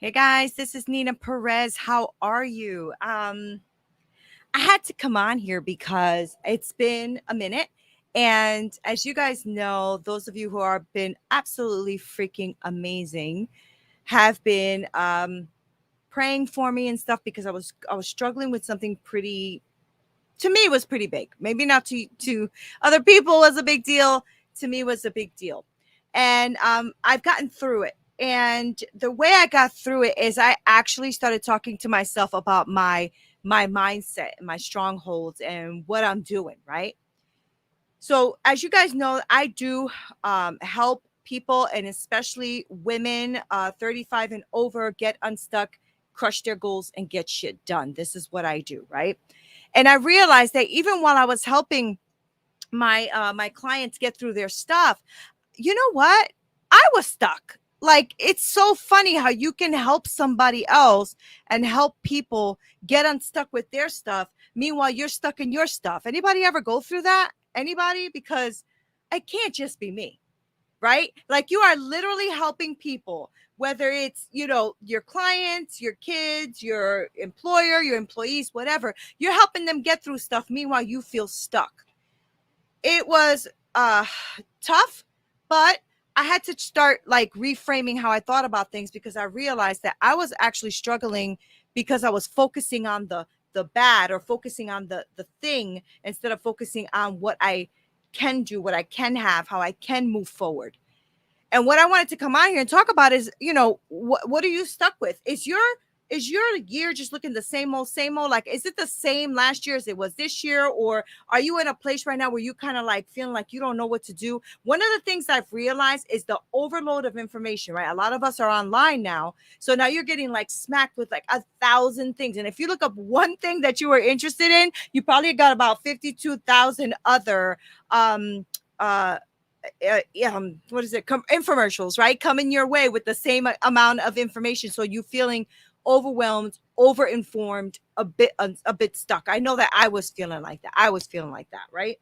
Hey guys, this is Nina Perez. How are you? I had to come on here because it's been a minute. And as you guys know, those of you who are been absolutely freaking amazing have been praying for me and stuff because I was struggling with something pretty, to me it was pretty big. Maybe not to other people was a big deal. To me it was a big deal. And I've gotten through it. And the way I got through it is I actually started talking to myself about my mindset and my strongholds and what I'm doing, right? So as you guys know, I do help people, and especially women 35 and over, get unstuck, crush their goals, and get shit done. This is what I do, right? And I realized that even while I was helping my clients get through their stuff, you know what? I was stuck. Like, it's so funny how you can help somebody else and help people get unstuck with their stuff. Meanwhile, you're stuck in your stuff. Anybody ever go through that? Anybody? Because it can't just be me, right? Like, you are literally helping people, whether it's, your clients, your kids, your employer, your employees, whatever. You're helping them get through stuff. Meanwhile, you feel stuck. It was tough, but I had to start like reframing how I thought about things, because I realized that I was actually struggling because I was focusing on the bad, or focusing on the thing, instead of focusing on what I can do, what I can have, how I can move forward. And what I wanted to come on here and talk about is, what are you stuck with? Is your year just looking the same old, same old? Like, is it the same last year as it was this year? Or are you in a place right now where you kind of like feeling like you don't know what to do? One of the things I've realized is the overload of information, right? A lot of us are online now. So now you're getting like smacked with like 1,000 things. And if you look up one thing that you were interested in, you probably got about 52,000 other what is it, infomercials, right, coming your way with the same amount of information, so you feeling overwhelmed, overinformed, a bit stuck. I know that I was feeling like that, right?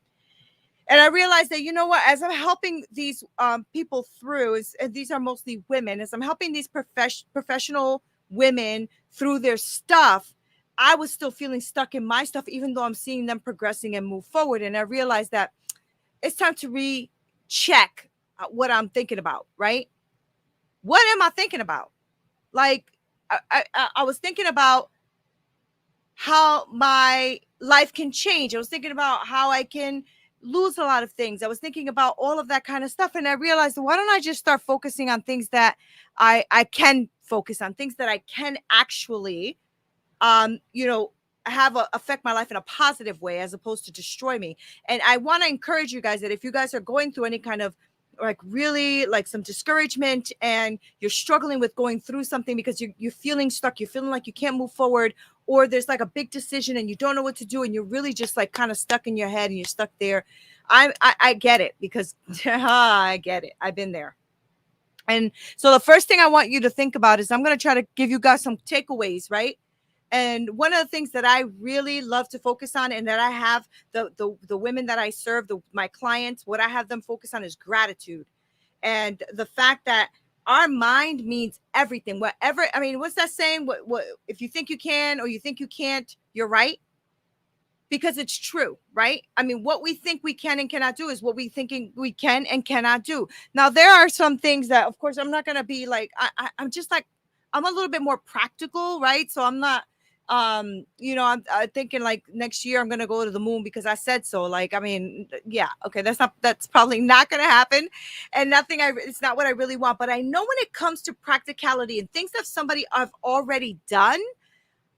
And I realized that, you know what, as I'm helping these people through, and these are mostly women, as I'm helping these professional women through their stuff, I was still feeling stuck in my stuff, even though I'm seeing them progressing and move forward. And I realized that it's time to recheck what I'm thinking about, right? What am I thinking about? Like, I was thinking about how my life can change. I was thinking about how I can lose a lot of things. I was thinking about all of that kind of stuff. And I realized, why don't I just start focusing on things that I can focus on, things that I can actually um, you know, affect my life in a positive way, as opposed to destroy me. And I want to encourage you guys that if you guys are going through any kind of like really like some discouragement, and you're struggling with going through something because you're feeling stuck, you're feeling like you can't move forward, or there's like a big decision and you don't know what to do, and you're really just like kind of stuck in your head and you're stuck there. I get it, because I get it. I've been there. And so the first thing I want you to think about is, I'm going to try to give you guys some takeaways, right? And one of the things that I really love to focus on, and that I have the women that I serve, my clients, what I have them focus on is gratitude. And the fact that our mind means everything. Whatever, I mean, what's that saying? What if you think you can, or you think you can't, you're right. Because it's true, right? I mean, what we think we can and cannot do is what we thinking we can and cannot do. Now, there are some things that, of course, I'm not going to be like, I'm just like, I'm a little bit more practical, right? So I'm not, I'm thinking like next year I'm going to go to the moon because I said so. Like, I mean, yeah, okay, that's probably not going to happen. And it's not what I really want. But I know when it comes to practicality and things that somebody I've already done,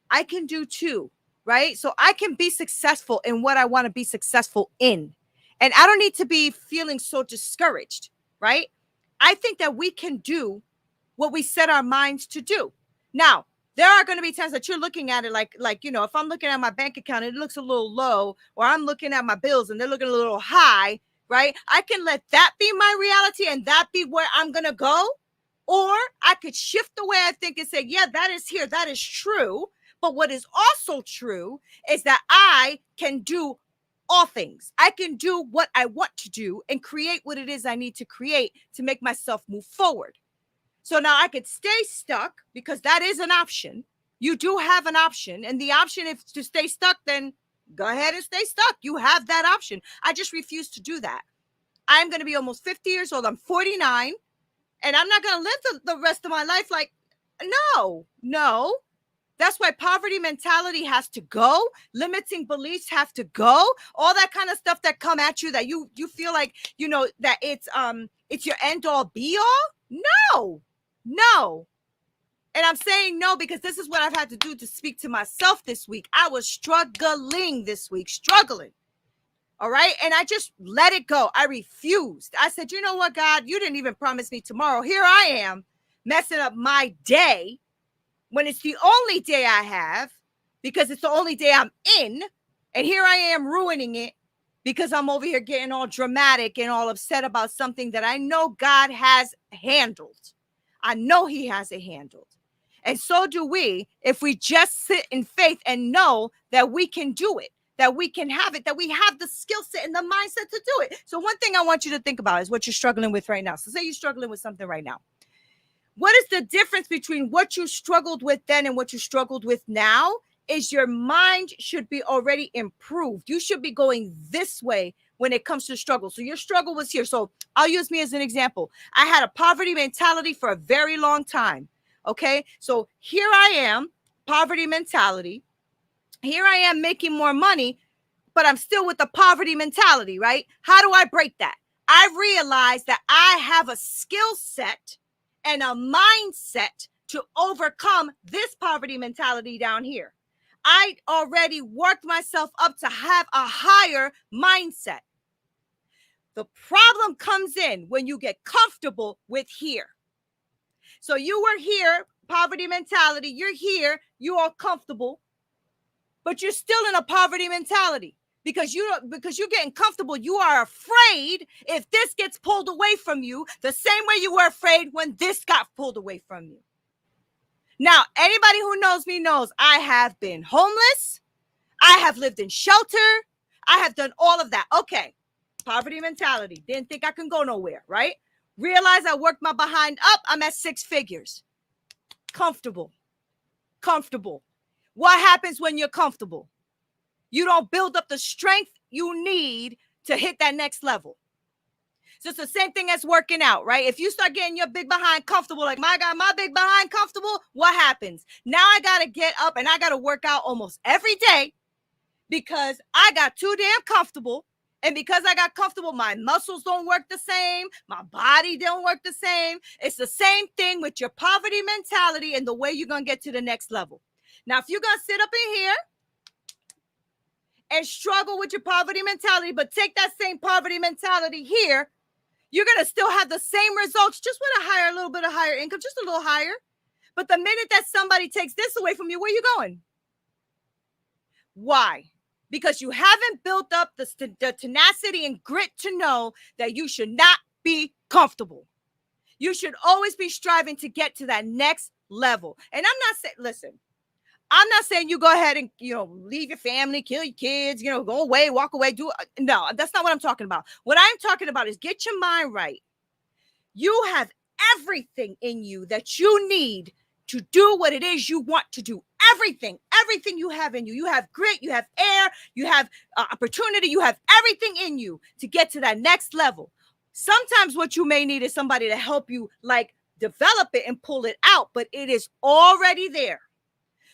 I can do too, right? So I can be successful in what I want to be successful in. And I don't need to be feeling so discouraged, right? I think that we can do what we set our minds to do. Now, there are going to be times that you're looking at it like, if I'm looking at my bank account and it looks a little low, or I'm looking at my bills and they're looking a little high, right? I can let that be my reality and that be where I'm going to go. Or I could shift the way I think and say, yeah, that is here. That is true. But what is also true is that I can do all things. I can do what I want to do and create what it is I need to create to make myself move forward. So now I could stay stuck because that is an option. You do have an option. And the option is to stay stuck, then go ahead and stay stuck. You have that option. I just refuse to do that. I'm going to be almost 50 years old. I'm 49. And I'm not going to live the rest of my life like, no. That's why poverty mentality has to go. Limiting beliefs have to go. All that kind of stuff that come at you that you feel like, that it's your end all be all. No. And I'm saying no because this is what I've had to do to speak to myself this week. I was struggling this week, struggling. All right. And I just let it go. I refused. I said, you know what, God, you didn't even promise me tomorrow. Here I am messing up my day when it's the only day I have because it's the only day I'm in. And here I am ruining it because I'm over here getting all dramatic and all upset about something that I know God has handled. I know he has it handled. And so do we if we just sit in faith and know that we can do it, that we can have it, that we have the skill set and the mindset to do it. So one thing I want you to think about is what you're struggling with right now. So say you're struggling with something right now. What is the difference between what you struggled with then and what you struggled with now? Is your mind should be already improved. You should be going this way when it comes to struggle. So your struggle was here. So I'll use me as an example. I had a poverty mentality for a very long time. Okay. So here I am, poverty mentality. Here I am making more money, but I'm still with the poverty mentality, right? How do I break that? I realize that I have a skill set and a mindset to overcome this poverty mentality down here. I already worked myself up to have a higher mindset. The problem comes in when you get comfortable with here. So you were here, poverty mentality, you're here, you are comfortable, but you're still in a poverty mentality because you're getting comfortable. You are afraid if this gets pulled away from you the same way you were afraid when this got pulled away from you. Now, anybody who knows me knows I have been homeless. I have lived in shelter. I have done all of that. Okay. Poverty mentality. Didn't think I can go nowhere, right? Realize I worked my behind up. I'm at 6 figures. Comfortable. What happens when you're comfortable? You don't build up the strength you need to hit that next level. So it's the same thing as working out, right? If you start getting your big behind comfortable, like my God, my big behind comfortable, what happens? Now I got to get up and I got to work out almost every day because I got too damn comfortable. And because I got comfortable, my muscles don't work the same. My body don't work the same. It's the same thing with your poverty mentality and the way you're going to get to the next level. Now, if you're going to sit up in here and struggle with your poverty mentality, but take that same poverty mentality here, you're going to still have the same results, just with a little bit of higher income, just a little higher. But the minute that somebody takes this away from you, where are you going? Why? Because you haven't built up the tenacity and grit to know that you should not be comfortable. You should always be striving to get to that next level. And I'm not saying, listen, I'm not saying you go ahead and, leave your family, kill your kids, go away, walk away. No, that's not what I'm talking about. What I'm talking about is get your mind right. You have everything in you that you need to do what it is you want to do. Everything you have in you. You have grit, you have air, you have opportunity, you have everything in you to get to that next level. Sometimes what you may need is somebody to help you develop it and pull it out, but it is already there.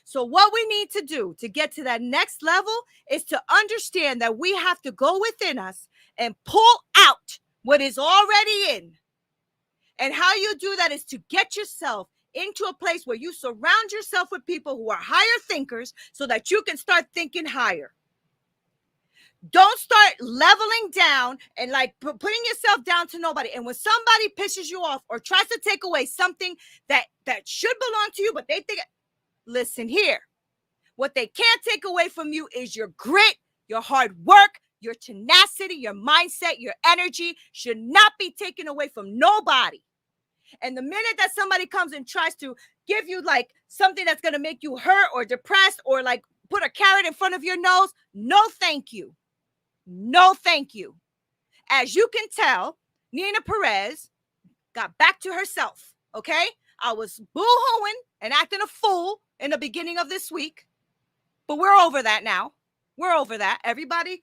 So what we need to do to get to that next level is to understand that we have to go within us and pull out what is already in. And how you do that is to get yourself into a place where you surround yourself with people who are higher thinkers so that you can start thinking higher. Don't start leveling down and putting yourself down to nobody. And when somebody pisses you off or tries to take away something that should belong to you, but they think, listen here, what they can't take away from you is your grit, your hard work, your tenacity, your mindset, your energy should not be taken away from nobody. And the minute that somebody comes and tries to give you something that's going to make you hurt or depressed or put a carrot in front of your nose, no, thank you. No, thank you. As you can tell, Nina Perez got back to herself. Okay. I was boo-hooing and acting a fool in the beginning of this week. But we're over that now. We're over that. Everybody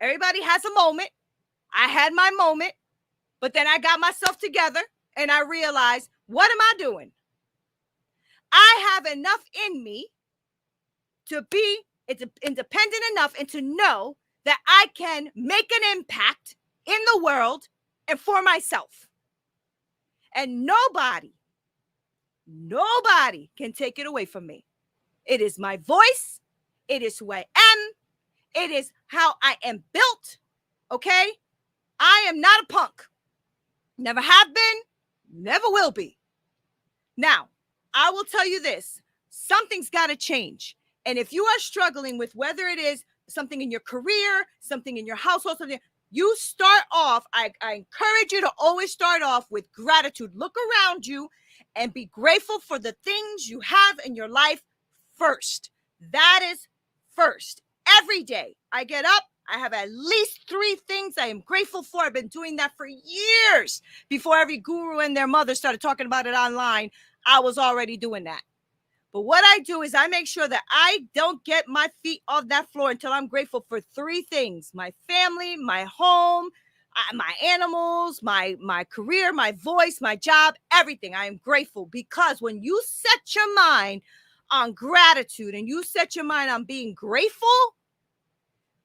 has a moment. I had my moment, but then I got myself together and I realized, what am I doing? I have enough in me to be independent enough and to know that I can make an impact in the world and for myself. And nobody can take it away from me. It is my voice. It is who I am. It is how I am built. Okay? I am not a punk. Never have been, never will be. Now, I will tell you this. Something's got to change. And if you are struggling with whether it is something in your career, something in your household, something, you start off, I encourage you to always start off with gratitude. Look around you and be grateful for the things you have in your life first. That is first. Every day I get up, I have at least 3 things I am grateful for. I've been doing that for years. Before every guru and their mother started talking about it online, I was already doing that. But what I do is I make sure that I don't get my feet off that floor until I'm grateful for 3 things: my family, my home, my animals, my career, my voice, my job, everything. I am grateful, because when you set your mind on gratitude and you set your mind on being grateful,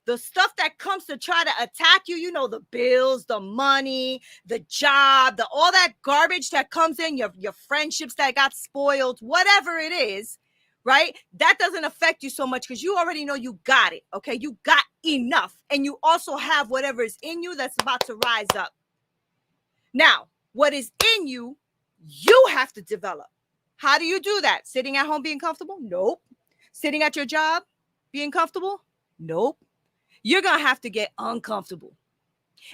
the stuff that comes to try to attack you, you know, the bills, the money, the job, all that garbage that comes in, your friendships that got spoiled, whatever it is, right? That doesn't affect you so much because you already know you got it, okay? You got enough, and you also have whatever is in you that's about to rise up. Now, what is in you, you have to develop. How do you do that? Sitting at home being comfortable? Nope. Sitting at your job being comfortable? Nope. You're going to have to get uncomfortable.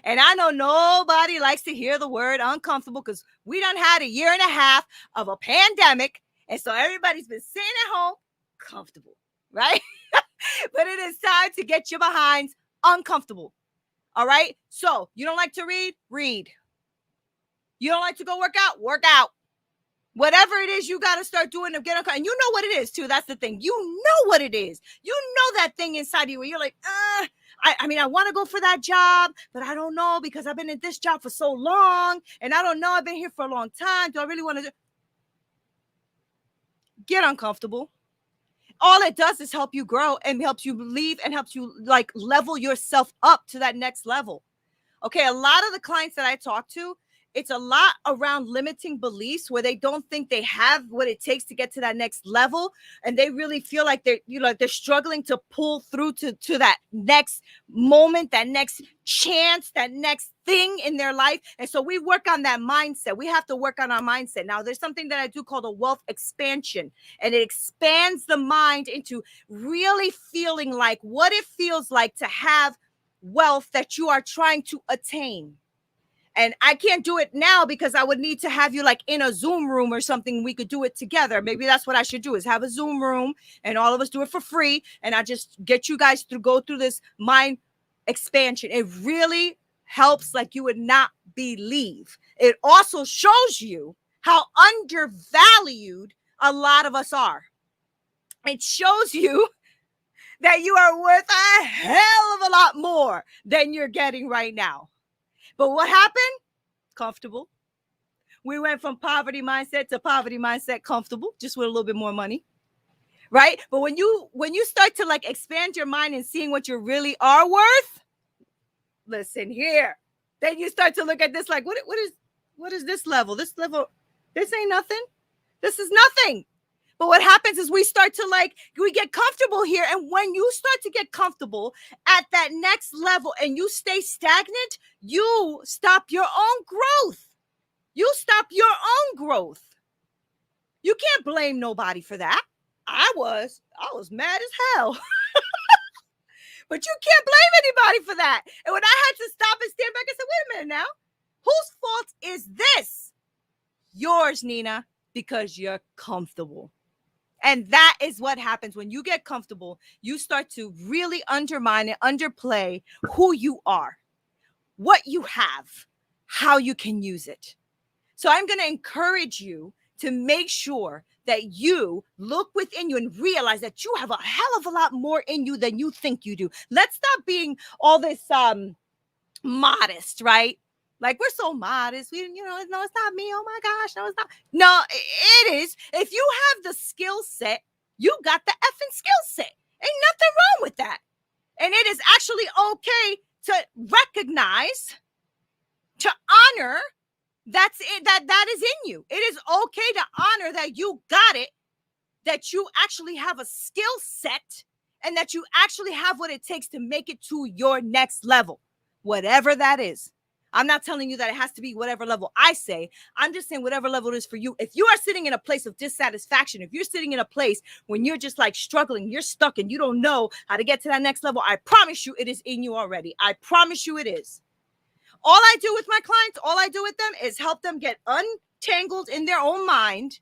And I know nobody likes to hear the word uncomfortable because we done had 1.5 years of a pandemic. And so everybody's been sitting at home comfortable, right? But it is time to get your behinds uncomfortable. All right. So you don't like to read? Read. You don't like to go work out? Work out. Whatever it is, you got to start doing to get uncomfortable. And you know what it is too. That's the thing. You know what it is. You know that thing inside you where you're like, I mean, I want to go for that job, but I don't know because I've been in this job for so long. And I don't know, I've been here for a long time. Do I really want to get uncomfortable? All it does is help you grow and helps you believe and helps you like level yourself up to that next level. Okay. A lot of the clients that I talk to, it's a lot around limiting beliefs where they don't think they have what it takes to get to that next level. And they really feel like they're struggling to pull through to that next moment, that next chance, that next thing in their life. And so we work on that mindset. We have to work on our mindset. Now, there's something that I do called a wealth expansion, and it expands the mind into really feeling like what it feels like to have wealth that you are trying to attain. And I can't do it now because I would need to have you like in a Zoom room or something. We could do it together. Maybe that's what I should do, is have a Zoom room and all of us do it for free. And I just get you guys to go through this mind expansion. It really helps like you would not believe. It also shows you how undervalued a lot of us are. It shows you that you are worth a hell of a lot more than you're getting right now. But what happened? Comfortable. We went from poverty mindset to poverty mindset comfortable, just with a little bit more money, right? But when you start to like expand your mind and seeing what you really are worth, listen here, then you start to look at this like, what is this level? This ain't nothing. This is nothing. But what happens is we get comfortable here. And when you start to get comfortable at that next level and you stay stagnant, you stop your own growth. You stop your own growth. You can't blame nobody for that. I was mad as hell. But you can't blame anybody for that. And when I had to stop and stand back, I said, wait a minute now. Whose fault is this? Yours, Nina, because you're comfortable. And that is what happens when you get comfortable. You start to really undermine and underplay who you are, what you have, how you can use it. So I'm going to encourage you to make sure that you look within you and realize that you have a hell of a lot more in you than you think you do. Let's stop being all this modest, right? Like we're so modest. No, it's not me. Oh my gosh, no, it's not. No, it is. If you have the skill set, you got the effing skill set. Ain't nothing wrong with that. And it is actually okay to recognize, to honor that's it, that is in you. It is okay to honor that you got it, that you actually have a skill set, and that you actually have what it takes to make it to your next level, whatever that is. I'm not telling you that it has to be whatever level I say. I'm just saying whatever level it is for you. If you are sitting in a place of dissatisfaction, if you're sitting in a place when you're just like struggling, you're stuck and you don't know how to get to that next level, I promise you it is in you already. I promise you it is. All I do with my clients, all I do with them is help them get untangled in their own mind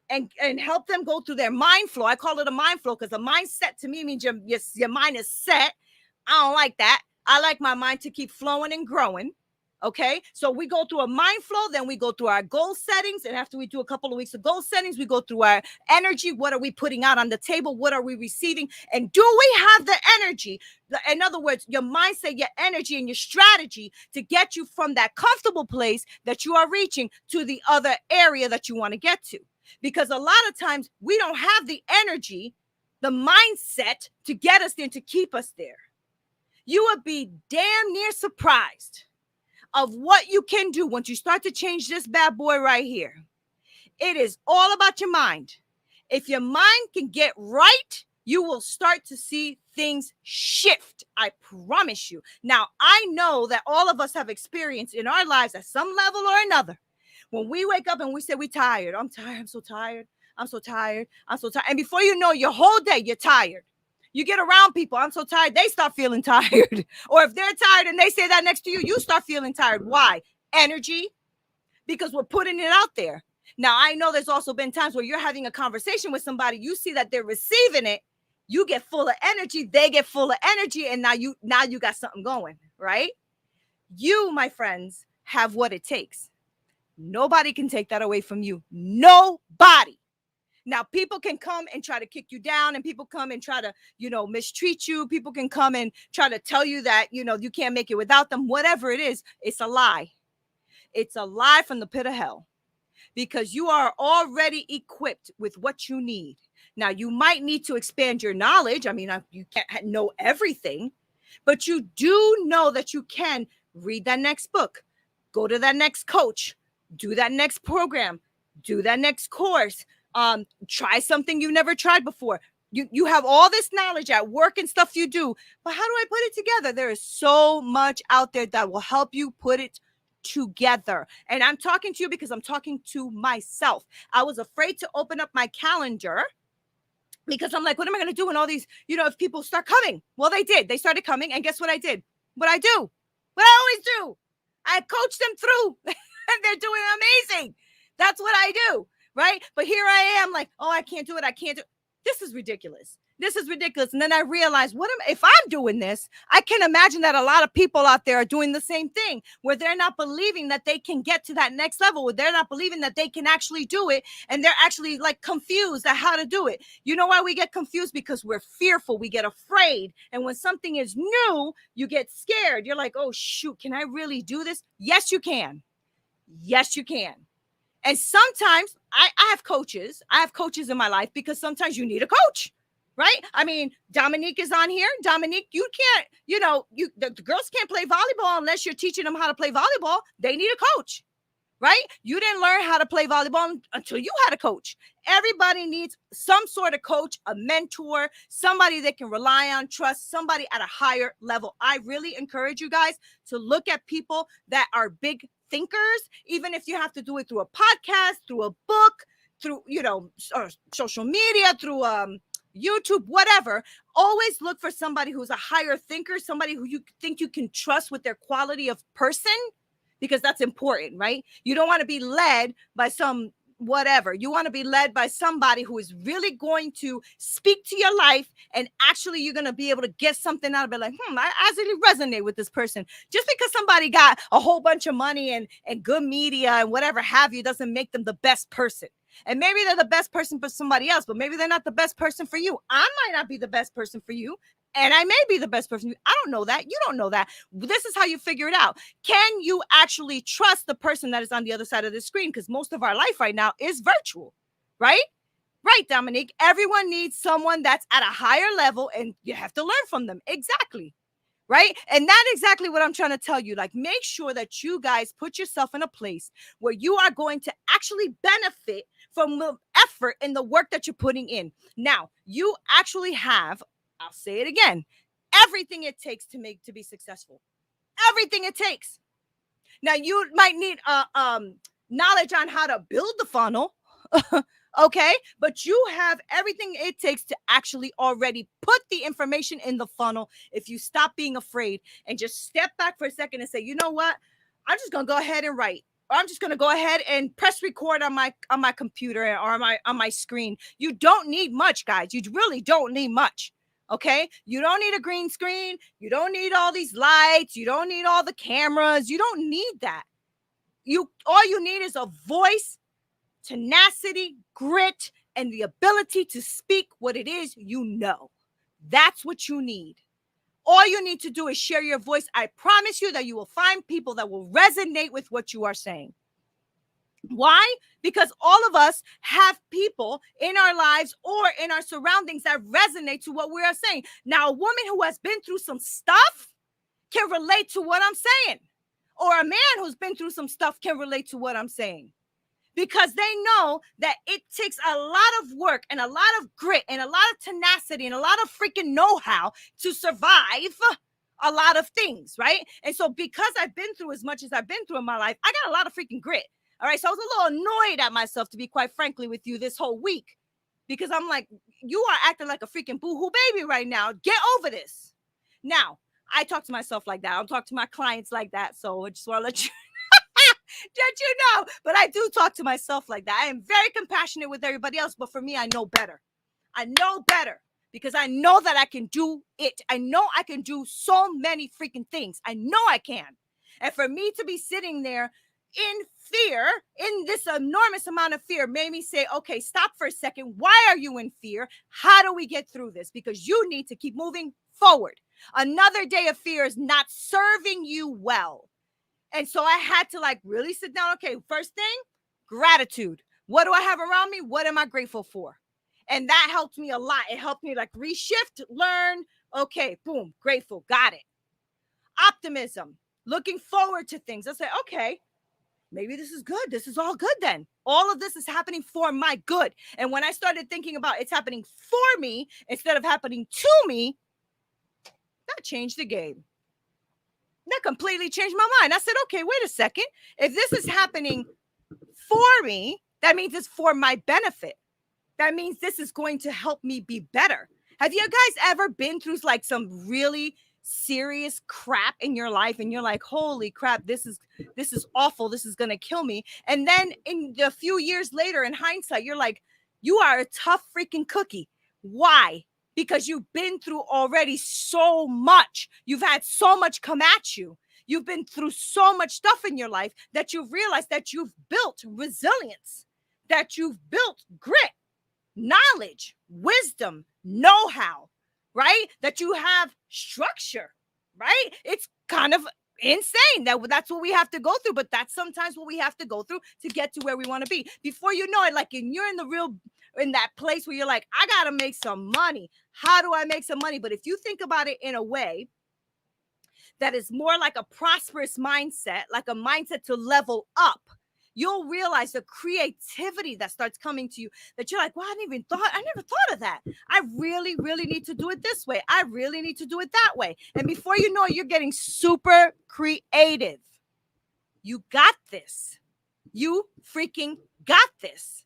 and help them go through their mind flow. I call it a mind flow because a mindset to me means your mind is set. I don't like that. I like my mind to keep flowing and growing. Okay, so we go through a mind flow, then we go through our goal settings. And after we do a couple of weeks of goal settings, we go through our energy. What are we putting out on the table? What are we receiving? And do we have the energy? In other words, your mindset, your energy, and your strategy to get you from that comfortable place that you are reaching to the other area that you want to get to. Because a lot of times we don't have the energy, the mindset to get us there, to keep us there. You would be damn near surprised of what you can do once you start to change this bad boy right here. It is all about your mind. If your mind can get right, you will start to see things shift. I promise you. Now, I know that all of us have experienced in our lives at some level or another. When we wake up and we say we're tired, I'm tired, I'm so tired, I'm so tired, I'm so tired. And before you know, your whole day, you're tired. You get around people, I'm so tired, they start feeling tired. Or if they're tired and they say that next to you, you start feeling tired. Why? Energy. Because we're putting it out there. Now, I know there's also been times where you're having a conversation with somebody, you see that they're receiving it, you get full of energy, they get full of energy, and now you got something going, right? You, my friends, have what it takes. Nobody can take that away from you. Nobody. Now, people can come and try to kick you down, and people come and try to, mistreat you. People can come and try to tell you that, you can't make it without them. Whatever it is, it's a lie. It's a lie from the pit of hell, because you are already equipped with what you need. Now, you might need to expand your knowledge. I mean, you can't know everything, but you do know that you can read that next book, go to that next coach, do that next program, do that next course. Try something you've never tried before. You have all this knowledge at work and stuff you do, but how do I put it together? There is so much out there that will help you put it together. And I'm talking to you because I'm talking to myself. I was afraid to open up my calendar because I'm like, what am I going to do when all these, if people start coming? Well, they did. They started coming. And guess what I did? What I do? What I always do. I coach them through and they're doing amazing. That's what I do. Right? But here I am like, oh, I can't do it. I can't do it. This is ridiculous. This is ridiculous. And then I realized, if I'm doing this, I can imagine that a lot of people out there are doing the same thing, where they're not believing that they can get to that next level, where they're not believing that they can actually do it. And they're actually like confused at how to do it. You know why we get confused? Because we're fearful. We get afraid. And when something is new, you get scared. You're like, oh, shoot, can I really do this? Yes, you can. Yes, you can. And sometimes I have coaches. I have coaches in my life because sometimes you need a coach, right? I mean, Dominique is on here. Dominique, you can't, the girls can't play volleyball unless you're teaching them how to play volleyball. They need a coach, right? You didn't learn how to play volleyball until you had a coach. Everybody needs some sort of coach, a mentor, somebody they can rely on, trust, somebody at a higher level. I really encourage you guys to look at people that are big thinkers, even if you have to do it through a podcast, through a book, through, or social media, through YouTube, whatever. Always look for somebody who's a higher thinker, somebody who you think you can trust with their quality of person, because that's important, right? You don't want to be led by some whatever. You want to be led by somebody who is really going to speak to your life, and actually you're going to be able to get something out of it. Like, I actually resonate with this person. Just because somebody got a whole bunch of money and good media and whatever have you doesn't make them the best person. And maybe they're the best person for somebody else, but maybe they're not the best person for you. I might not be the best person for you, and I may be the best person. I don't know that. You don't know that. This is how you figure it out. Can you actually trust the person that is on the other side of the screen? Because most of our life right now is virtual, right? Right, Dominique. Everyone needs someone that's at a higher level, and you have to learn from them. Exactly. Right. And that's exactly what I'm trying to tell you. Like, make sure that you guys put yourself in a place where you are going to actually benefit from the effort and the work that you're putting in. Now, you actually have, I'll say it again, everything it takes to be successful. Everything it takes. Now, you might need knowledge on how to build the funnel. Okay, but you have everything it takes to actually already put the information in the funnel if you stop being afraid and just step back for a second and say, you know what, I'm just gonna go ahead and write, or I'm just gonna go ahead and press record on my computer or on my screen. You don't need much, guys. You really don't need much. Okay, you don't need a green screen, you don't need all these lights, you don't need all the cameras, you don't need that. All you need is a voice, tenacity, grit, and the ability to speak what it is you know. That's what you need. All you need to do is share your voice. I promise you that you will find people that will resonate with what you are saying. Why? Because all of us have people in our lives or in our surroundings that resonate to what we are saying. Now, a woman who has been through some stuff can relate to what I'm saying, or a man who's been through some stuff can relate to what I'm saying. Because they know that it takes a lot of work and a lot of grit and a lot of tenacity and a lot of freaking know-how to survive a lot of things, right? And so because I've been through as much as I've been through in my life, I got a lot of freaking grit. All right, so I was a little annoyed at myself, to be quite frankly with you, this whole week, because I'm like, you are acting like a freaking boo-hoo baby right now. Get over this. Now, I talk to myself like that. I don't talk to my clients like that, so I just want to let you did you know? But I do talk to myself like that. I am very compassionate with everybody else, but for me, I know better. I know better because I know that I can do it. I know I can do so many freaking things. I know I can. And for me to be sitting there in fear, in this enormous amount of fear, made me say, okay, stop for a second. Why are you in fear? How do we get through this? Because you need to keep moving forward. Another day of fear is not serving you well. And so I had to like really sit down. Okay, first thing, gratitude. What do I have around me? What am I grateful for? And that helped me a lot. It helped me like reshift, learn. Okay, boom, grateful, got it. Optimism, looking forward to things. I say, okay, maybe this is good. This is all good then. All of this is happening for my good. And when I started thinking about it's happening for me instead of happening to me, that changed the game. That completely changed my mind. I said, okay, wait a second. If this is happening for me, that means it's for my benefit. That means this is going to help me be better. Have you guys ever been through like some really serious crap in your life and you're like, holy crap, this is awful. This is going to kill me. And then in a few years later, in hindsight, you're like, you are a tough freaking cookie. Why? Because you've been through already so much. You've had so much come at you. You've been through so much stuff in your life that you've realized that you've built resilience, that you've built grit, knowledge, wisdom, know-how, right? That you have structure, right? It's kind of insane that's what we have to go through, but that's sometimes what we have to go through to get to where we want to be. Before you know it, like, and you're in that place where you're like, I gotta make some money. How do I make some money? But if you think about it in a way that is more like a prosperous mindset, like a mindset to level up, you'll realize the creativity that starts coming to you, that you're like, well, I never thought of that. I really, really need to do it this way. I really need to do it that way. And before you know it, you're getting super creative. You got this. You freaking got this.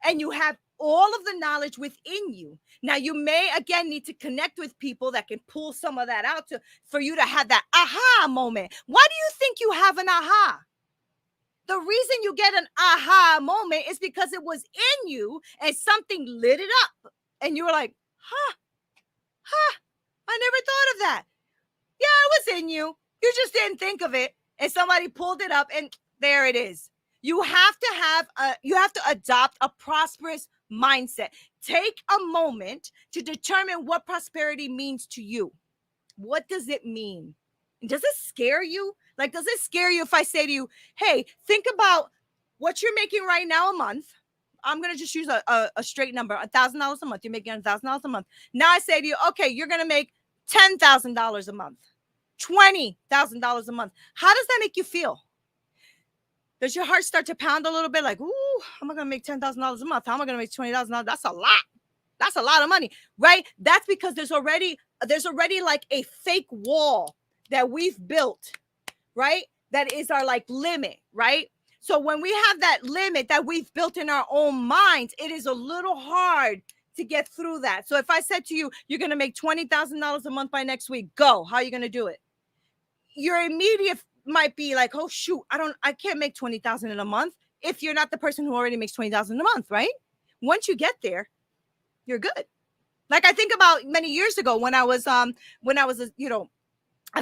And you have all of the knowledge within you. Now, you may, again, need to connect with people that can pull some of that out for you to have that aha moment. Why do you think you have an aha? The reason you get an aha moment is because it was in you and something lit it up. And you were like, I never thought of that. Yeah, it was in you. You just didn't think of it. And somebody pulled it up and there it is. You have to adopt a prosperous mindset. Take a moment to determine what prosperity means to you. What does it mean? Does it scare you? Like, does it scare you if I say to you, hey, think about what you're making right now a month? I'm going to just use a straight number, $1,000 a month. You're making $1,000 a month. Now I say to you, okay, you're going to make $10,000 a month, $20,000 a month. How does that make you feel? Does your heart start to pound a little bit like, ooh, how am I going to make $10,000 a month? How am I going to make $20,000? That's a lot. That's a lot of money, right? That's because there's already like a fake wall that we've built, right? That is our like limit, right? So when we have that limit that we've built in our own minds, it is a little hard to get through that. So if I said to you, you're going to make $20,000 a month by next week, go. How are you going to do it? Your immediate might be like, oh shoot, I can't make 20,000 in a month if you're not the person who already makes 20,000 a month, right? Once you get there, you're good. Like I think about many years ago when I was a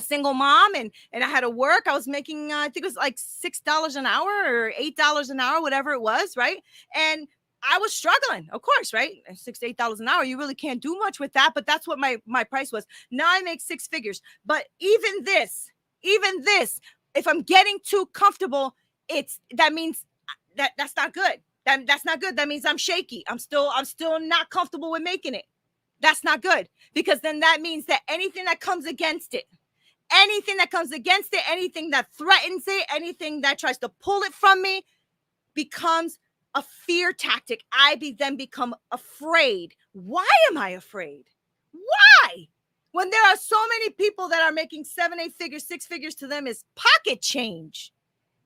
single mom and I had to work. I was making I think it was like $6 an hour or $8 an hour, whatever it was, right? And I was struggling, of course, right? $6 to $8 an hour, you really can't do much with that, but that's what my price was. Now I make six figures, but even this, if I'm getting too comfortable, that means that's not good. That's not good. That means I'm shaky. I'm still not comfortable with making it. That's not good, because then that means that anything that comes against it, anything that threatens it, anything that tries to pull it from me becomes a fear tactic. Then become afraid. Why am I afraid? Why? When there are so many people that are making 7, 8 figures, 6 figures, to them is pocket change,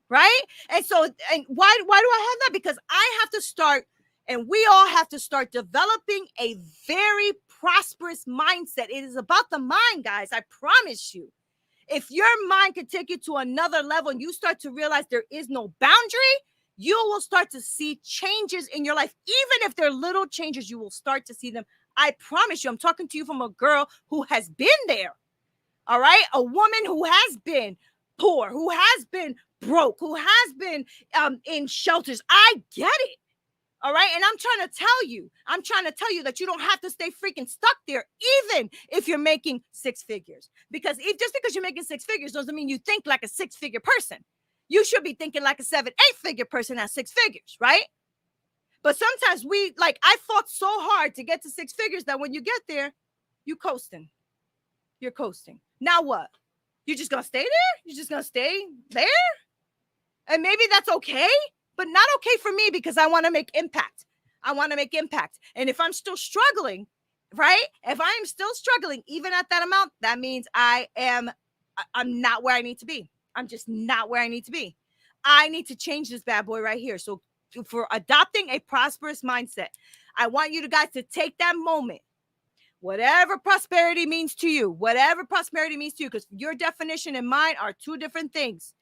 right? And so, and why do I have that? Because I have to start, and we all have to start developing a very prosperous mindset. It is about the mind, guys. I promise you. If your mind can take you to another level and you start to realize there is no boundary, you will start to see changes in your life. Even if they're little changes, you will start to see them. I promise you, I'm talking to you from a girl who has been there. All right. A woman who has been poor, who has been broke, who has been in shelters. I get it. All right. And I'm trying to tell you that you don't have to stay freaking stuck there, even if you're making 6 figures. Because just because you're making 6 figures doesn't mean you think like a 6-figure person. You should be thinking like a 7, 8-figure person at 6 figures, right? But sometimes I fought so hard to get to 6 figures that when you get there, you're coasting. Now what? You're just going to stay there? You're just going to stay there? And maybe that's okay, but not okay for me, because I want to make impact. And if I'm still struggling, right? If I am still struggling, even at that amount, that means I'm not where I need to be. I'm just not where I need to be. I need to change this bad boy right here. So for adopting a prosperous mindset, I want you guys to take that moment. Whatever prosperity means to you, because your definition and mine are two different things.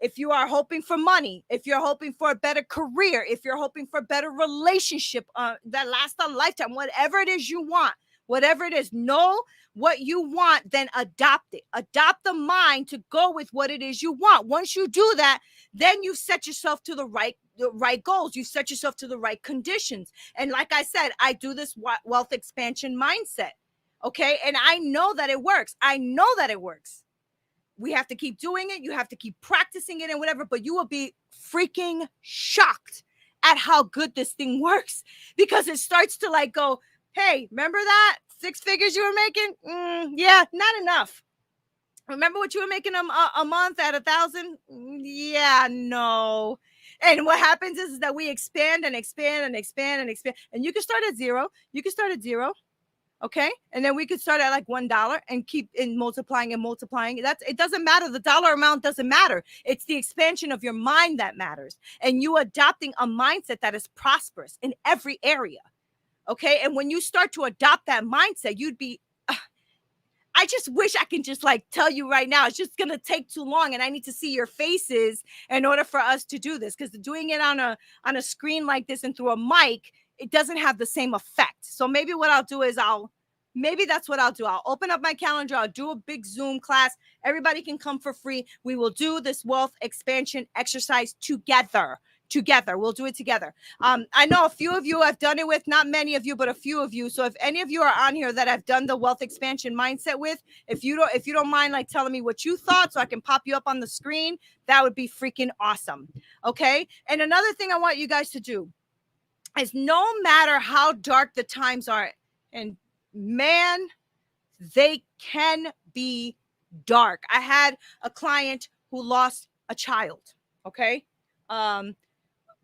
If you are hoping for money, if you're hoping for a better career, if you're hoping for a better relationship that lasts a lifetime, whatever it is you want, whatever it is, know what you want, then adopt it. Adopt the mind to go with what it is you want. Once you do that, then you set yourself to the right goals. You set yourself to the right conditions. And like I said, I do this wealth expansion mindset. Okay. And I know that it works. We have to keep doing it. You have to keep practicing it and whatever, but you will be freaking shocked at how good this thing works, because it starts to like go, hey, remember that 6 figures you were making? Yeah, not enough. Remember what you were making a month at 1,000? Yeah, no. And what happens is that we expand and expand and expand and expand. And you can start at zero. Okay. And then we could start at like $1 and keep multiplying. It doesn't matter. The dollar amount doesn't matter. It's the expansion of your mind that matters. And you adopting a mindset that is prosperous in every area. Okay. And when you start to adopt that mindset, you'd be, I just wish I can just like tell you right now, it's just going to take too long. And I need to see your faces in order for us to do this, because doing it on a screen like this and through a mic, it doesn't have the same effect. So maybe what I'll do is I'll maybe that's what I'll do. I'll open up my calendar. I'll do a big Zoom class. Everybody can come for free. We will do this wealth expansion exercise together. We'll do it together. I know a few of you I've done it with, not many of you, but a few of you. So if any of you are on here that I've done the wealth expansion mindset with, if you don't mind like telling me what you thought so I can pop you up on the screen, that would be freaking awesome. Okay. And another thing I want you guys to do is, no matter how dark the times are, and man, they can be dark. I had a client who lost a child. Okay.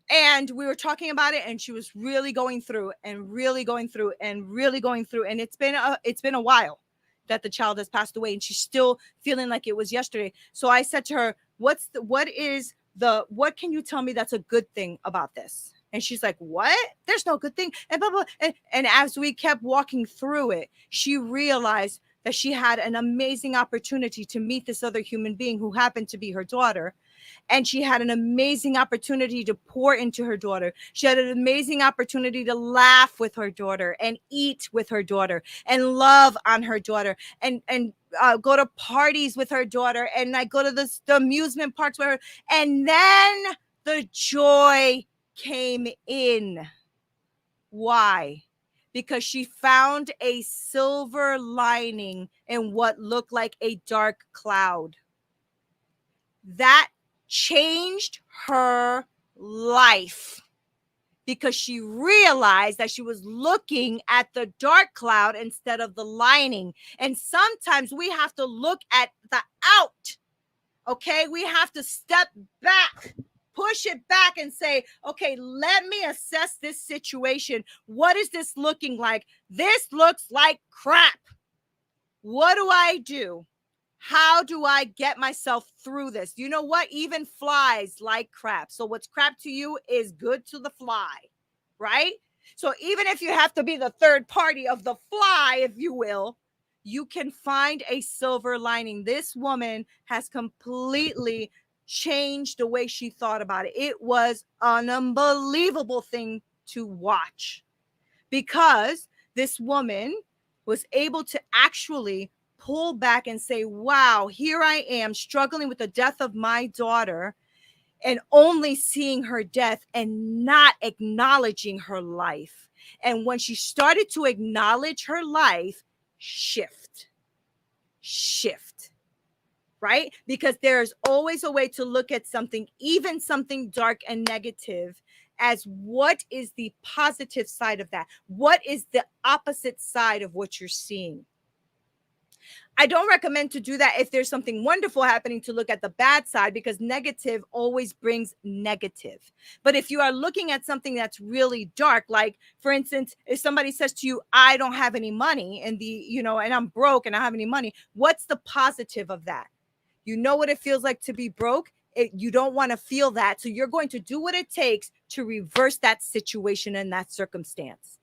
And we were talking about it, and she was really going through and it's been a while that the child has passed away, and she's still feeling like it was yesterday. So I said to her, what can you tell me that's a good thing about this? And she's like, what? There's no good thing. And blah, blah. And as we kept walking through it, she realized that she had an amazing opportunity to meet this other human being who happened to be her daughter. And she had an amazing opportunity to pour into her daughter. She had an amazing opportunity to laugh with her daughter and eat with her daughter and love on her daughter and go to parties with her daughter. And I go to the amusement parks with her. And then the joy came in. Why? Because she found a silver lining in what looked like a dark cloud. That changed her life, because she realized that she was looking at the dark cloud instead of the lining. And sometimes we have to look at the out. Okay, we have to step back, push it back and say, okay, let me assess this situation. What is this looking like? This looks like crap. What do I do? How do I get myself through this? You know what? Even flies like crap. So what's crap to you is good to the fly, right? So even if you have to be the third party of the fly, if you will, you can find a silver lining. This woman has completely changed the way she thought about it. It was an unbelievable thing to watch, because this woman was able to actually pull back and say, wow, here I am struggling with the death of my daughter, and only seeing her death and not acknowledging her life. And when she started to acknowledge her life, shift, right? Because there's always a way to look at something, even something dark and negative, as what is the positive side of that? What is the opposite side of what you're seeing? I don't recommend to do that if there's something wonderful happening, to look at the bad side, because negative always brings negative. But if you are looking at something that's really dark, like for instance, if somebody says to you, I don't have any money and and I'm broke and I don't have any money, what's the positive of that? You know what it feels like to be broke. You don't want to feel that. So you're going to do what it takes to reverse that situation and that circumstance.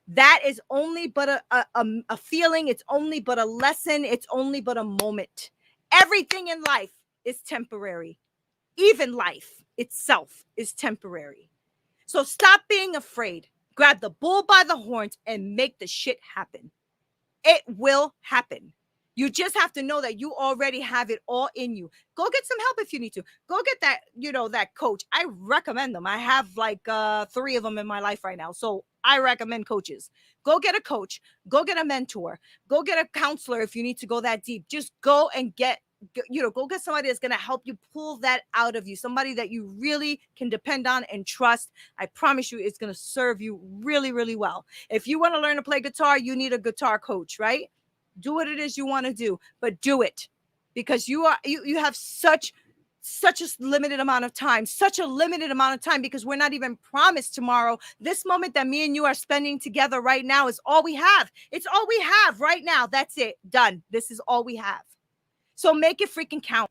That is only but a feeling. It's only but a lesson. It's only but a moment. Everything in life is temporary. Even life itself is temporary. So stop being afraid. Grab the bull by the horns and make the shit happen. It will happen. You just have to know that you already have it all in you. Go get some help if you need to. Go get that, that coach. I recommend them. I have like 3 of them in my life right now. So I recommend coaches. Go get a coach. Go get a mentor. Go get a counselor if you need to go that deep. Just go and go get somebody that's going to help you pull that out of you. Somebody that you really can depend on and trust. I promise you it's going to serve you really, really well. If you want to learn to play guitar, you need a guitar coach, right? Do what it is you want to do, but do it, because you have such a limited amount of time, because we're not even promised tomorrow. This moment that me and you are spending together right now is all we have. It's all we have right now. That's it. Done. This is all we have. So make it freaking count.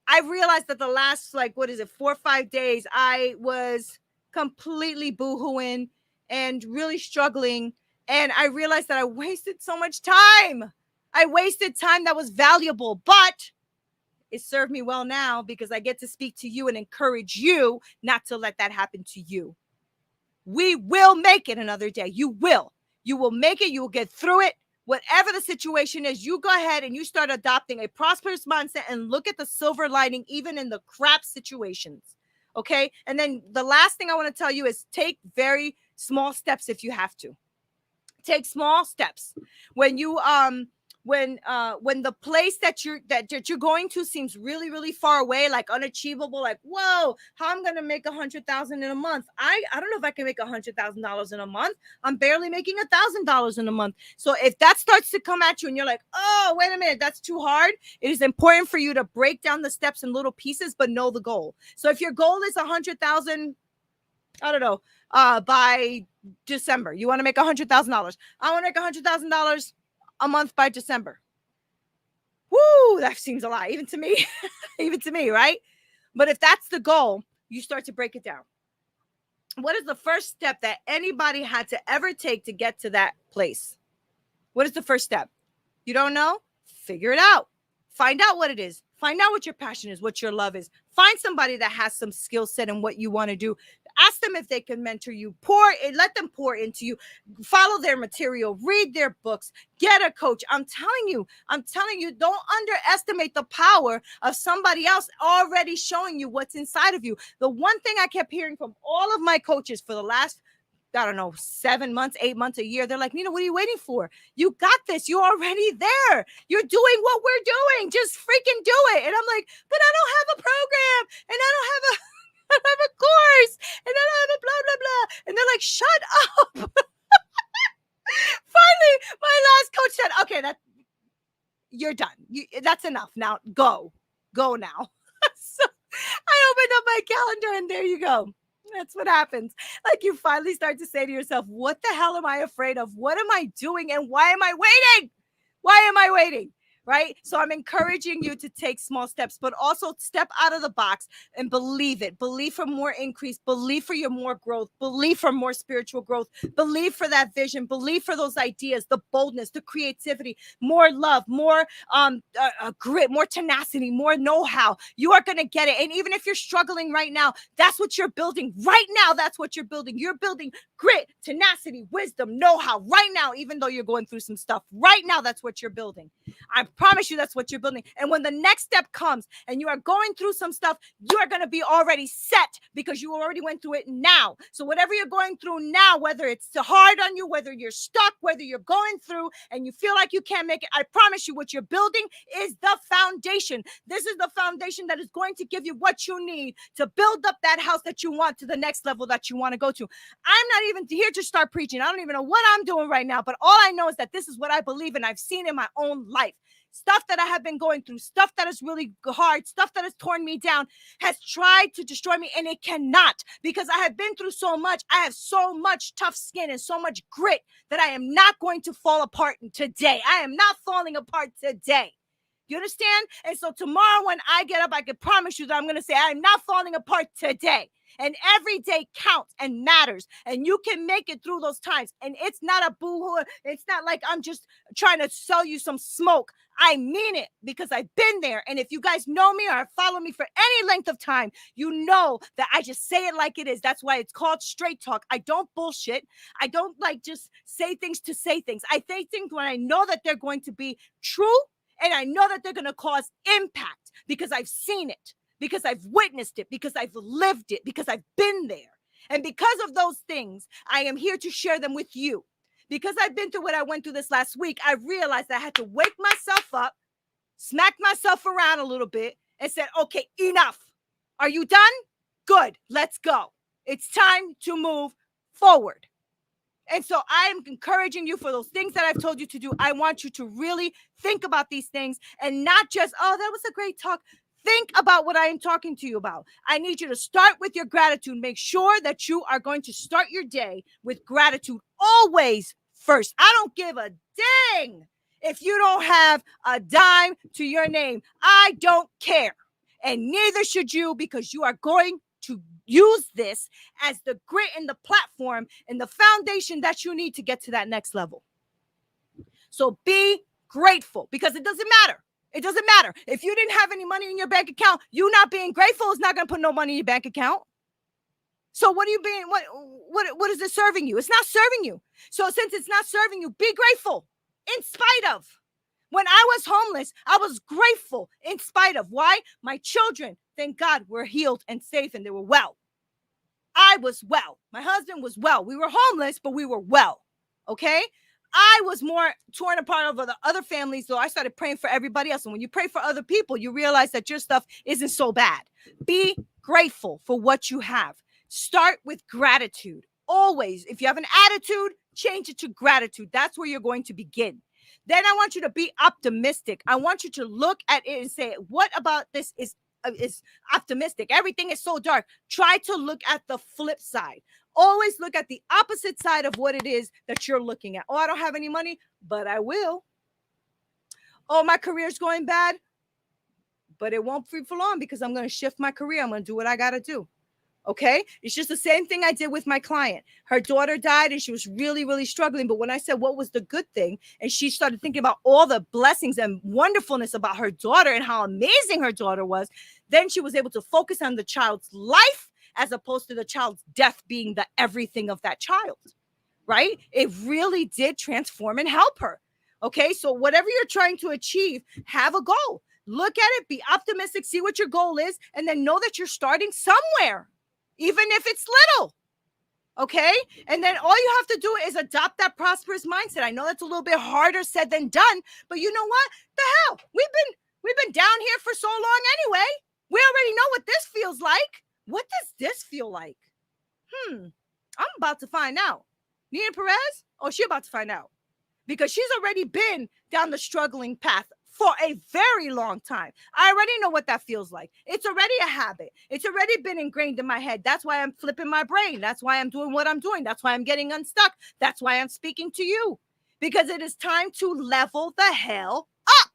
I realized that the last 4 or 5 days, I was completely boohooing and really struggling. And I realized that I wasted so much time. I wasted time that was valuable, but it served me well now, because I get to speak to you and encourage you not to let that happen to you. We will make it another day. You will make it. You will get through it. whatever the situation is, you go ahead and you start adopting a prosperous mindset and look at the silver lining, even in the crap situations. Okay. And then the last thing I want to tell you is take very small steps if you have to. Take small steps. When you when the place that you're going to seems really, really far away, like unachievable, like, whoa, how I'm gonna make 100,000 in a month. I don't know if I can make $100,000 in a month. I'm barely making $1,000 in a month. So if that starts to come at you and you're like, oh, wait a minute, that's too hard, it is important for you to break down the steps in little pieces, but know the goal. So if your goal is 100,000, I don't know, by December, you want to make $100,000. I want to make $100,000 a month by December. Woo, that seems a lot, even to me, right? But if that's the goal, you start to break it down. What is the first step that anybody had to ever take to get to that place? What is the first step? You don't know? Figure it out. Find out what it is. Find out what your passion is, what your love is. Find somebody that has some skill set in what you want to do. Ask them if they can mentor you. Let them pour into you. Follow their material. Read their books. Get a coach. I'm telling you, don't underestimate the power of somebody else already showing you what's inside of you. The one thing I kept hearing from all of my coaches for the last, I don't know, 7 months, 8 months, a year. They're like, Nina, what are you waiting for? You got this. You're already there. You're doing what we're doing. Just freaking do it. And I'm like, but I don't have a program and I don't have a course and I don't have a blah, blah, blah. And they're like, shut up. Finally, my last coach said, okay, you're done. That's enough. Now go now. So I opened up my calendar and there you go. That's what happens. Like, you finally start to say to yourself, what the hell am I afraid of? What am I doing? And why am I waiting? Why am I waiting? Right? So I'm encouraging you to take small steps, but also step out of the box and believe it. Believe for more increase. Believe for your more growth. Believe for more spiritual growth. Believe for that vision. Believe for those ideas, the boldness, the creativity, more love, more grit, more tenacity, more know-how. You are going to get it. And even if you're struggling right now, that's what you're building. Right now, that's what you're building. You're building grit, tenacity, wisdom, know-how. Right now, even though you're going through some stuff, right now, that's what you're building. I promise you that's what you're building. And when the next step comes and you are going through some stuff, you are going to be already set because you already went through it now. So whatever you're going through now, whether it's hard on you, whether you're stuck, whether you're going through and you feel like you can't make it, I promise you what you're building is the foundation. This is the foundation that is going to give you what you need to build up that house that you want to the next level that you want to go to. I'm not even here to start preaching. I don't even know what I'm doing right now, but all I know is that this is what I believe and I've seen in my own life. Stuff that I have been going through, stuff that is really hard, stuff that has torn me down, has tried to destroy me, and it cannot, because I have been through so much. I have so much tough skin and so much grit that I am not going to fall apart today. I am not falling apart today. You understand? And so tomorrow when I get up, I can promise you that I'm going to say, I'm not falling apart today. And every day counts and matters. And you can make it through those times. And it's not a boo-hoo. It's not like I'm just trying to sell you some smoke. I mean it because I've been there. And if you guys know me or follow me for any length of time, you know that I just say it like it is. That's why it's called straight talk. I don't bullshit. I don't like just say things to say things. I say things when I know that they're going to be true and I know that they're going to cause impact because I've seen it. Because I've witnessed it, because I've lived it, because I've been there. And because of those things, I am here to share them with you. Because I've been through what I went through this last week, I realized I had to wake myself up, smack myself around a little bit, and said, okay, enough. Are you done? Good, let's go. It's time to move forward. And so I'm encouraging you for those things that I've told you to do. I want you to really think about these things and not just, oh, that was a great talk. Think about what I am talking to you about. I need you to start with your gratitude. Make sure that you are going to start your day with gratitude always first. I don't give a dang if you don't have a dime to your name. I don't care. And neither should you, because you are going to use this as the grit and the platform and the foundation that you need to get to that next level. So be grateful because it doesn't matter. It doesn't matter. If you didn't have any money in your bank account, you not being grateful is not going to put no money in your bank account. So what is it serving you? It's not serving you. So since it's not serving you, be grateful. in spite of. When I was homeless, I was grateful in spite of. Why? My children, thank God, were healed and safe and they were well. I was well. My husband was well. We were homeless, but we were well. Okay? I was more torn apart over the other families, so I started praying for everybody else. And when you pray for other people, you realize that your stuff isn't so bad. Be grateful for what you have. Start with gratitude. Always. If you have an attitude, change it to gratitude. That's where you're going to begin. Then I want you to be optimistic. I want you to look at it and say, what about this is optimistic? Everything is so dark. Try to look at the flip side. Always look at the opposite side of what it is that you're looking at. Oh, I don't have any money, but I will. Oh, my career's going bad, but it won't be for long because I'm going to shift my career. I'm going to do what I got to do. Okay. It's just the same thing I did with my client. Her daughter died and she was really, really struggling. But when I said, what was the good thing? And she started thinking about all the blessings and wonderfulness about her daughter and how amazing her daughter was, then she was able to focus on the child's life as opposed to the child's death being the everything of that child. Right. It really did transform and help her. Okay. So whatever you're trying to achieve, have a goal. Look at it, be optimistic, see what your goal is, and then know that you're starting somewhere. Even if it's little, okay? And then all you have to do is adopt that prosperous mindset. I know that's a little bit harder said than done, but you know what? The hell? We've been down here for so long anyway. We already know what this feels like. What does this feel like? I'm about to find out. Nina Perez? Oh, she's about to find out. Because she's already been down the struggling path for a very long time. I already know what that feels like. It's already a habit. It's already been ingrained in my head. That's why I'm flipping my brain. That's why I'm doing what I'm doing. That's why I'm getting unstuck. That's why I'm speaking to you. Because it is time to level the hell up.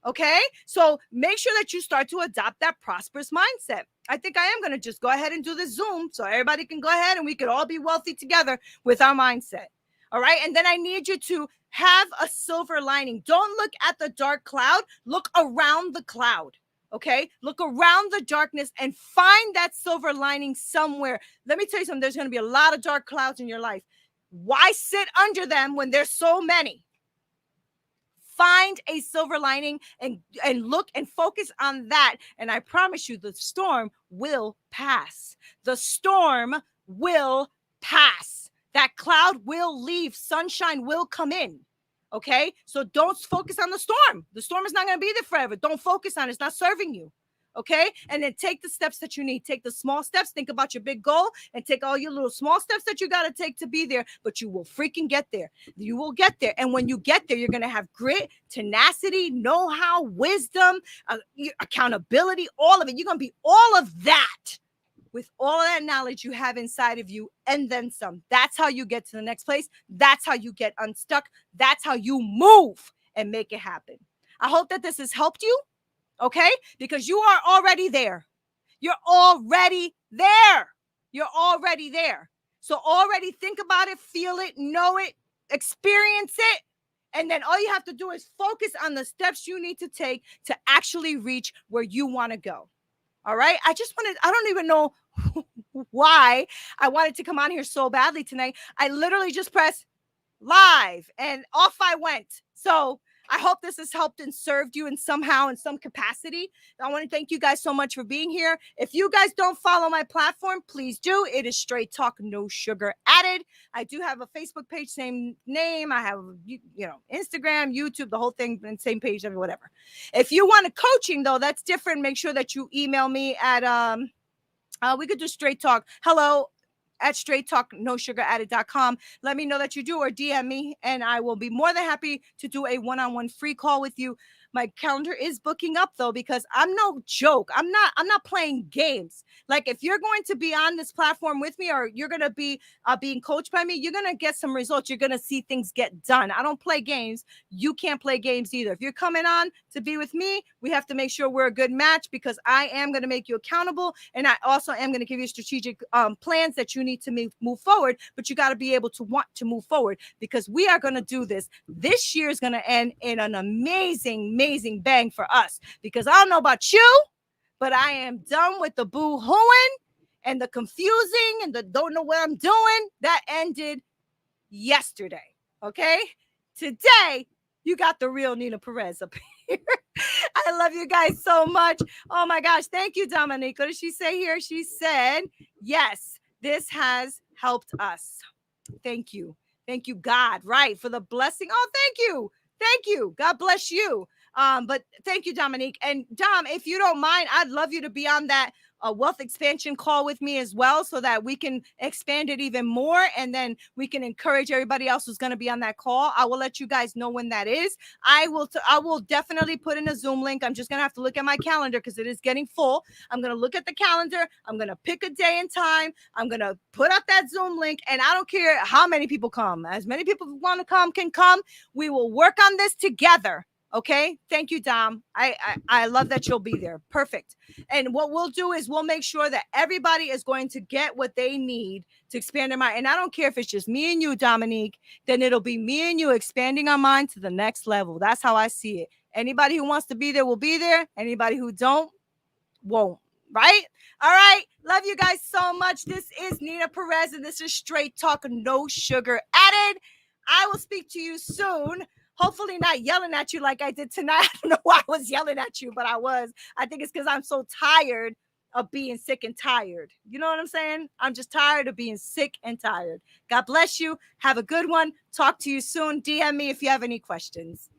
Okay? So make sure that you start to adopt that prosperous mindset. I think I am going to just go ahead and do this Zoom so everybody can go ahead and we could all be wealthy together with our mindset. All right. And then I need you to have a silver lining. Don't look at the dark cloud. Look around the cloud. Okay. Look around the darkness and find that silver lining somewhere. Let me tell you something. There's going to be a lot of dark clouds in your life. Why sit under them when there's so many? Find a silver lining and look and focus on that. And I promise you, the storm will pass. The storm will pass. That cloud will leave. Sunshine will come in. Okay. So don't focus on the storm. The storm is not going to be there forever. Don't focus on it. It's not serving you. Okay. And then take the steps that you need. Take the small steps. Think about your big goal and take all your little small steps that you got to take to be there. But you will freaking get there. You will get there. And when you get there, you're going to have grit, tenacity, know-how, wisdom, accountability, all of it. You're going to be all of that. With all of that knowledge you have inside of you and then some. That's how you get to the next place. That's how you get unstuck. That's how you move and make it happen. I hope that this has helped you, okay? Because you are already there. You're already there. You're already there. So already think about it, feel it, know it, experience it. And then all you have to do is focus on the steps you need to take to actually reach where you want to go. All right. I don't even know why I wanted to come on here so badly tonight. I literally just pressed live and off I went. So I hope this has helped and served you in somehow, in some capacity. I want to thank you guys so much for being here. If you guys don't follow my platform, please do. It is Straight Talk, No Sugar Added. I do have a Facebook page, same name. I have, Instagram, YouTube, the whole thing, and same page, whatever. If you want a coaching, though, that's different. Make sure that you email me at, we could do Straight Talk. Hello at straighttalknosugaradded.com. Let me know that you do, or DM me, and I will be more than happy to do a one-on-one free call with you. My calendar is booking up though, because I'm no joke. I'm not playing games. Like if you're going to be on this platform with me, or you're going to be being coached by me, you're going to get some results. You're going to see things get done. I don't play games. You can't play games either. If you're coming on to be with me, we have to make sure we're a good match, because I am going to make you accountable. And I also am going to give you strategic plans that you need to move forward, but you got to be able to want to move forward, because we are going to do this. This year is going to end in an amazing bang for us, because I don't know about you, but I am done with the boo-hooing and the confusing and the don't know what I'm doing. That ended yesterday. Okay. Today, you got the real Nina Perez up here. I love you guys so much. Oh my gosh. Thank you, Dominique. What did she say here? She said, yes, this has helped us. Thank you. Thank you, God, right, for the blessing. Oh, thank you. Thank you. God bless you. But thank you, Dominique. And Dom, if you don't mind, I'd love you to be on that wealth expansion call with me as well, so that we can expand it even more, and then we can encourage everybody else who's going to be on that call. I will let you guys know when that is. I will definitely put in a Zoom link. I'm just going to have to look at my calendar because it is getting full. I'm going to look at the calendar. I'm going to pick a day and time. I'm going to put out that Zoom link, and I don't care how many people come. As many people who want to come can come. We will work on this together. Okay. Thank you, Dom. I love that you'll be there. Perfect. And what we'll do is we'll make sure that everybody is going to get what they need to expand their mind. And I don't care if it's just me and you, Dominique, then it'll be me and you expanding our mind to the next level. That's how I see it. Anybody who wants to be there will be there. Anybody who don't, won't. Right? All right. Love you guys so much. This is Nina Perez, and this is Straight Talk, no sugar added. I will speak to you soon. Hopefully not yelling at you like I did tonight. I don't know why I was yelling at you, but I was. I think it's because I'm so tired of being sick and tired. You know what I'm saying? I'm just tired of being sick and tired. God bless you. Have a good one. Talk to you soon. DM me if you have any questions.